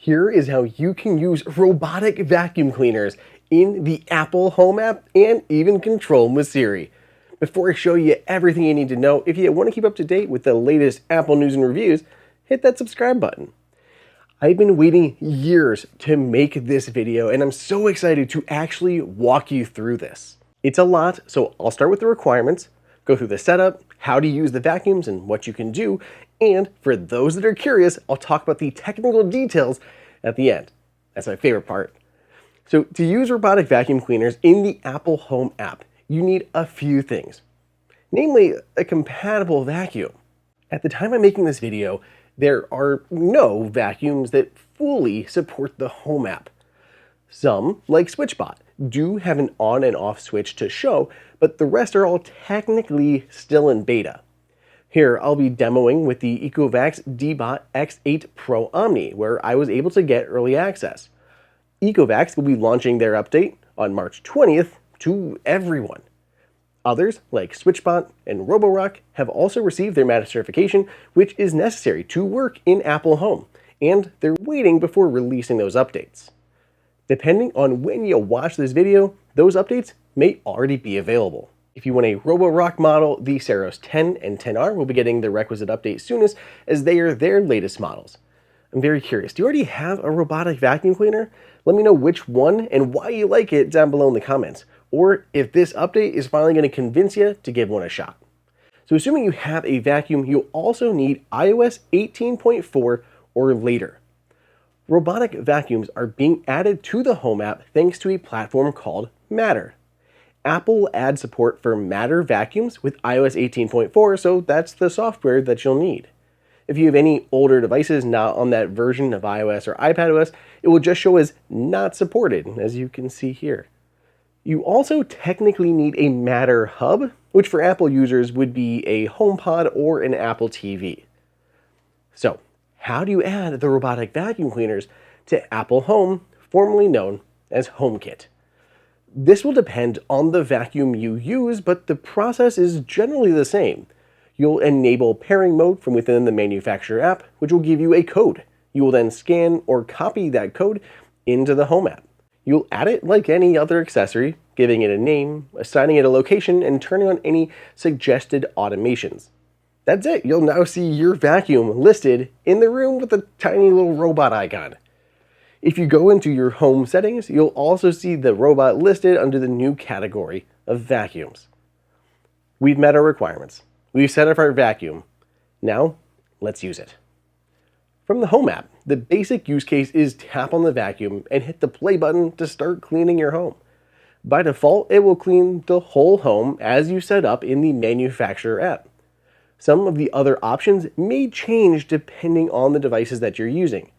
Here is how you can use robotic vacuum cleaners in the Apple Home app and even control them with Siri. Before I show you everything you need to know, if you want to keep up to date with the latest Apple news and reviews, hit that subscribe button. I've been waiting years to make this video, and I'm so excited to actually walk you through this. It's a lot, so I'll start with the requirements, go through the setup, how to use the vacuums and what you can do, and for those that are curious, I'll talk about the technical details at the end. That's my favorite part. So to use robotic vacuum cleaners in the Apple Home app, you need a few things, namely a compatible vacuum. At the time I'm making this video, there are no vacuums that fully support the Home app. Some, like SwitchBot, do have an on and off switch to show, but the rest are all technically still in beta. Here, I'll be demoing with the Ecovacs X8 Pro Omni, where I was able to get early access. Ecovacs will be launching their update on March 20th to everyone. Others, like SwitchBot and Roborock, have also received their Matter certification, which is necessary to work in Apple Home, and they're waiting before releasing those updates. Depending on when you watch this video, those updates may already be available. If you want a Roborock model, the Saros 10 and 10R will be getting the requisite update soonest, as they are their latest models. I'm very curious, do you already have a robotic vacuum cleaner? Let me know which one and why you like it down below in the comments, or if this update is finally going to convince you to give one a shot. So assuming you have a vacuum, you'll also need iOS 18.4 or later. Robotic vacuums are being added to the Home app thanks to a platform called Matter. Apple will add support for Matter vacuums with iOS 18.4, so that's the software that you'll need. If you have any older devices not on that version of iOS or iPadOS, it will just show as not supported, as you can see here. You also technically need a Matter hub, which for Apple users would be a HomePod or an Apple TV. So, how do you add the robotic vacuum cleaners to Apple Home, formerly known as HomeKit? This will depend on the vacuum you use, but the process is generally the same. You'll enable pairing mode from within the manufacturer app, which will give you a code. You will then scan or copy that code into the Home app. You'll add it like any other accessory, giving it a name, assigning it a location, and turning on any suggested automations. That's it. You'll now see your vacuum listed in the room with a tiny little robot icon. If you go into your home settings, you'll also see the robot listed under the new category of vacuums. We've met our requirements. We've set up our vacuum. Now, let's use it. From the Home app, the basic use case is tap on the vacuum and hit the play button to start cleaning your home. By default, it will clean the whole home as you set up in the manufacturer app. Some of the other options may change depending on the devices that you're using.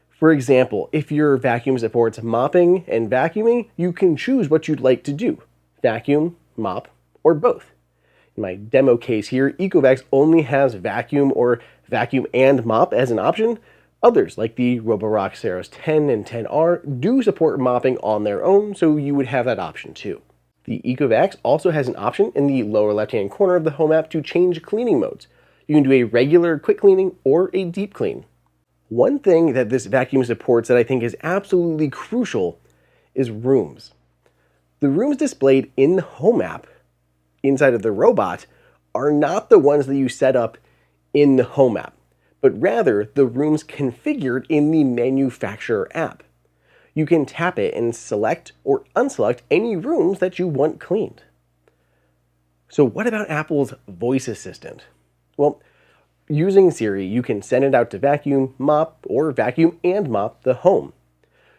For example, if your vacuum supports mopping and vacuuming, you can choose what you'd like to do: vacuum, mop, or both. In my demo case here, Ecovacs only has vacuum or vacuum and mop as an option. Others, like the Roborock Saros 10 and 10R, do support mopping on their own, so you would have that option too. The Ecovacs also has an option in the lower left-hand corner of the Home app to change cleaning modes. You can do a regular quick cleaning or a deep clean. One thing that this vacuum supports that I think is absolutely crucial is rooms. The rooms displayed in the Home app inside of the robot are not the ones that you set up in the Home app, but rather the rooms configured in the manufacturer app. You can tap it and select or unselect any rooms that you want cleaned. So what about Apple's voice assistant? Well, using Siri, you can send it out to vacuum, mop, or vacuum and mop the home.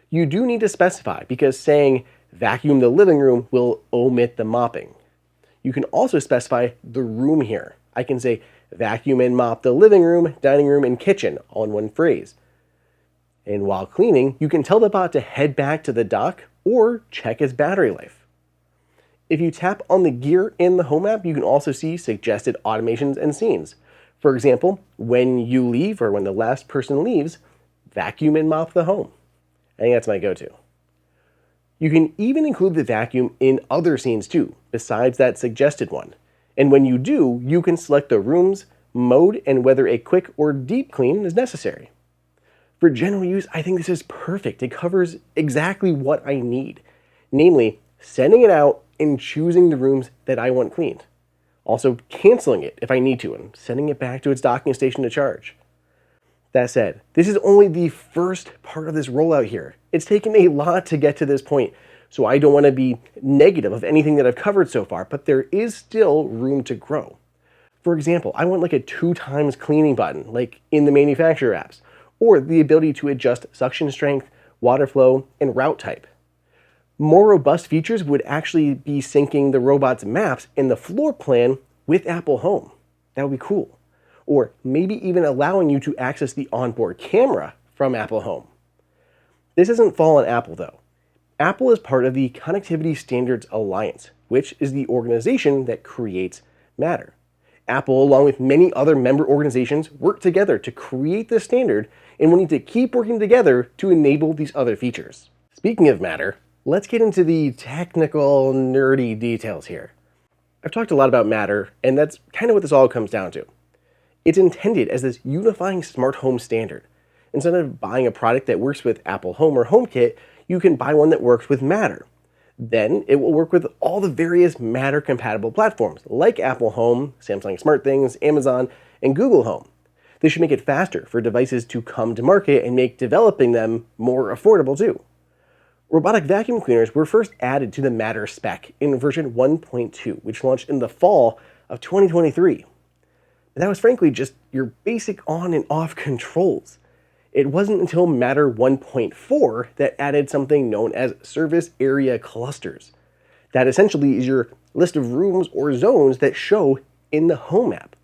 You do need to specify, because saying vacuum the living room will omit the mopping. You can also specify the room here. I can say vacuum and mop the living room, dining room, and kitchen all in one phrase. And while cleaning, you can tell the bot to head back to the dock or check its battery life. If you tap on the gear in the Home app, you can also see suggested automations and scenes. For example, when you leave or when the last person leaves, vacuum and mop the home. I think that's my go-to. You can even include the vacuum in other scenes too, besides that suggested one. And when you do, you can select the room's mode and whether a quick or deep clean is necessary. For general use, I think this is perfect. It covers exactly what I need, namely sending it out and choosing the rooms that I want cleaned. Also canceling it if I need to and sending it back to its docking station to charge. That said, this is only the first part of this rollout here. It's taken a lot to get to this point, so I don't want to be negative of anything that I've covered so far, but there is still room to grow. For example, I want like a 2x cleaning button, like in the manufacturer apps, or the ability to adjust suction strength, water flow, and route type. More robust features would actually be syncing the robot's maps and the floor plan with Apple Home. That would be cool. Or maybe even allowing you to access the onboard camera from Apple Home. This doesn't fall on Apple though. Apple is part of the Connectivity Standards Alliance, which is the organization that creates Matter. Apple, along with many other member organizations, work together to create this standard, and we'll need to keep working together to enable these other features. Speaking of Matter, let's get into the technical, nerdy details here. I've talked a lot about Matter, and that's kind of what this all comes down to. It's intended as this unifying smart home standard. Instead of buying a product that works with Apple Home or HomeKit, you can buy one that works with Matter. Then it will work with all the various Matter-compatible platforms, like Apple Home, Samsung SmartThings, Amazon, and Google Home. This should make it faster for devices to come to market and make developing them more affordable too. Robotic vacuum cleaners were first added to the Matter spec in version 1.2, which launched in the fall of 2023. That was frankly just your basic on and off controls. It wasn't until Matter 1.4 that added something known as service area clusters. That essentially is your list of rooms or zones that show in the Home app.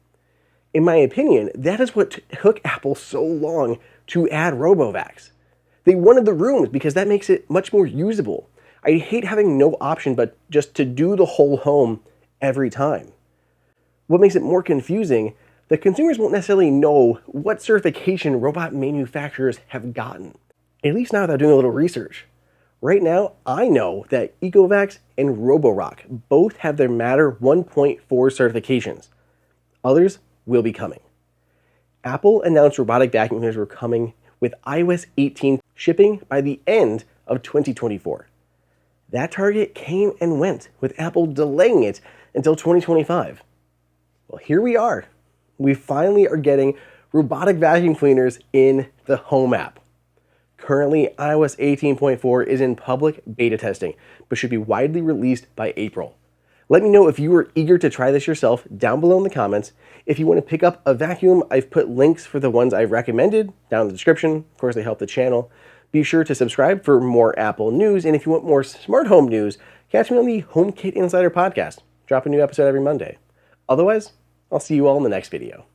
In my opinion, that is what took Apple so long to add Robovacs. They wanted the rooms because that makes it much more usable. I hate having no option but just to do the whole home every time. What makes it more confusing, the consumers won't necessarily know what certification robot manufacturers have gotten, at least not without doing a little research. Right now, I know that Ecovacs and Roborock both have their Matter 1.4 certifications. Others will be coming. Apple announced robotic vacuum cleaners were coming with iOS 18 shipping by the end of 2024. That target came and went, with Apple delaying it until 2025. Well, here we are. We finally are getting robotic vacuum cleaners in the Home app. Currently, iOS 18.4 is in public beta testing, but should be widely released by April. Let me know if you are eager to try this yourself down below in the comments. If you want to pick up a vacuum, I've put links for the ones I've recommended down in the description. Of course, they help the channel. Be sure to subscribe for more Apple news, and if you want more smart home news, catch me on the HomeKit Insider podcast. Drop a new episode every Monday. Otherwise, I'll see you all in the next video.